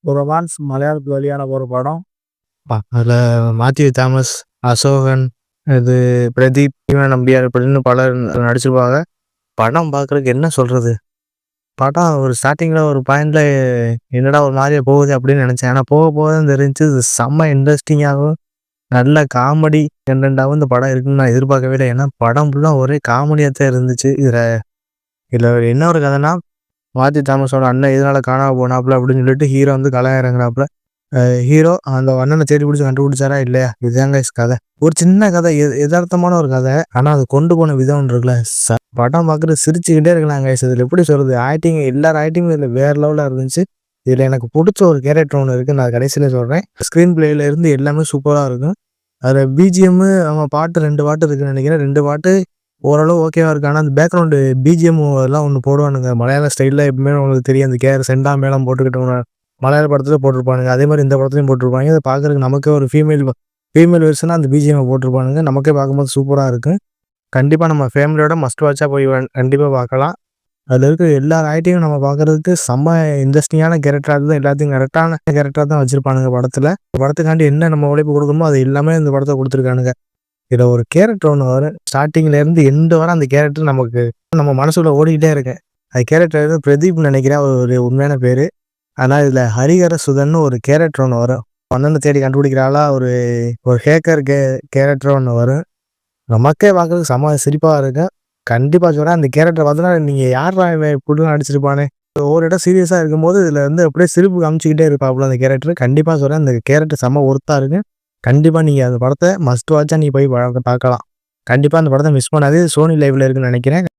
ஒரு ரொமான்ஸ் மலையாளத்துல வெளியான ஒரு படம். அதில் மாத்யூ தாமஸ், அசோகன், இது பிரதீப், இவன் நம்பியார் இப்படின்னு பலர் நடிச்சிருப்பாங்க. படம் பார்க்குறதுக்கு என்ன சொல்கிறது, படம் ஒரு ஸ்டார்டிங்கில் ஒரு பாயிண்டில் என்னடா ஒரு மாதிரியாக போகுது அப்படின்னு நினச்சேன். ஆனால் போக போக தான் தெரிஞ்சுச்சு இது செம்ம இன்ட்ரெஸ்டிங்காகவும் நல்ல காமெடி கண்டென்ட்டாகவும் இந்த படம் இருக்குன்னு நான் எதிர்பார்க்கவே இல்லை. ஏன்னா படம் ஃபுல்லாக ஒரே காமெடியாக தான் இருந்துச்சு. இதில் என்ன ஒரு கதைனா, மாத்யூ தாமஸோட அண்ணன் இதனால் காணாமல் போனாப்புல அப்படின்னு சொல்லிட்டு ஹீரோ வந்து களை இறங்குறாப்புல. ஹீரோ அந்த அண்ணனை தேடி பிடிச்சி கண்டுபிடிச்சாரா இல்லையா, இதுதாங்க கதை. ஒரு சின்ன கதை, யதார்த்தமான ஒரு கதை. ஆனால் அது கொண்டு போன விதம் ஒன்று இருக்குல்ல, படம் பார்க்குறது சிரிச்சுக்கிட்டே இருக்கலாம் கைஸ். இதில் எப்படி சொல்கிறது, ஆக்டிங் எல்லாரும் ஆக்டிங்கும் இதில் வேறு லெவலில் இருந்துச்சு. இதில் எனக்கு பிடிச்ச ஒரு கேரக்டர் ஒன்று இருக்குது, நான் கடைசியில் சொல்கிறேன். ஸ்க்ரீன் பிளேயில் இருந்து எல்லாமே சூப்பராக இருக்கும். அதில் பிஜிஎம்மு அவன் பாட்டு 2 பாட்டு இருக்குன்னு நினைக்கிறேன். 2 பாட்டு ஓரளவு ஓகேவா இருக்கு. ஆனால் அந்த பேக்ரவுண்டு பிஜிஎம் அதெல்லாம் ஒன்று போடுவானுங்க மலையாள ஸ்டைலில். எப்பவுமே உங்களுக்கு தெரியும், அந்த செண்டா மேளம் போட்டுக்கிட்டவங்க மலையாள படத்தில் போட்டிருப்பானுங்க. அதே மாதிரி இந்த படத்துலையும் போட்டிருப்பாங்க. இதை பார்க்குறதுக்கு நமக்கே ஒரு ஃபீமேல் வெர்ஷனாக அந்த பிஜிஎம்மை போட்டிருப்பானுங்க. நமக்கே பார்க்கும்போது சூப்பராக இருக்கும். கண்டிப்பாக நம்ம ஃபேமிலியோட மஸ்ட் வாட்சாக போய் கண்டிப்பாக பார்க்கலாம். அதில் இருக்கிற எல்லா ஆக்டிங்கும் நம்ம பார்க்குறதுக்கு செம்ம இன்ட்ரெஸ்டிங்கான கேரக்டராக இருக்குது. எல்லாத்தையும் கரெக்டான கேரக்டராக தான் வச்சுருப்பானுங்க படத்தில். படத்துக்காண்டி என்ன நம்ம உழைப்பு கொடுக்கணுமோ அது எல்லாமே இந்த படத்தை கொடுத்துருக்கானுங்க. இதில் ஒரு கேரக்டர் ஒன்று வரும், ஸ்டார்டிங்லேருந்து எண்டு வர அந்த கேரக்டர் நமக்கு நம்ம மனசுக்குள்ளே ஓடிக்கிட்டே இருக்கு. அது கேரக்டர் பிரதீப்னு நினைக்கிறேன் ஒரு உண்மையான பேர். ஆனால் இதில் ஹரிஹர சுதன்னு ஒரு கேரக்டர் ஒன்று வரும். அண்ணனை தேடி கண்டுபிடிக்கிறாளா ஒரு ஹேக்கர் கேரக்டர் ஒன்று வரும். நமக்கே பார்க்குறதுக்கு செம சிரிப்பாக இருக்கும். கண்டிப்பாக சொல்கிறேன், அந்த கேரக்டர் பார்த்தோன்னா நீங்கள் யாரா இவன் இப்படிலாம் நடிச்சிருப்பானே. ஒவ்வொரு இடம் சீரியஸாக இருக்கும்போது இதில் வந்து அப்படியே சிரிப்பு காமிச்சிக்கிட்டே இருப்பாப்புல அந்த கேரக்டர். கண்டிப்பாக சொல்கிறேன், அந்த கேரக்டர் செம்ம ஒர்த்தாக இருக்குது. கண்டிப்பாக நீங்கள் அந்த படத்தை மஸ்ட் வாட்சாக நீ போய் பார்க்கலாம். கண்டிப்பாக அந்த படத்தை மிஸ் பண்ணாது. சோனி லைவில் இருக்குன்னு நினைக்கிறேன்.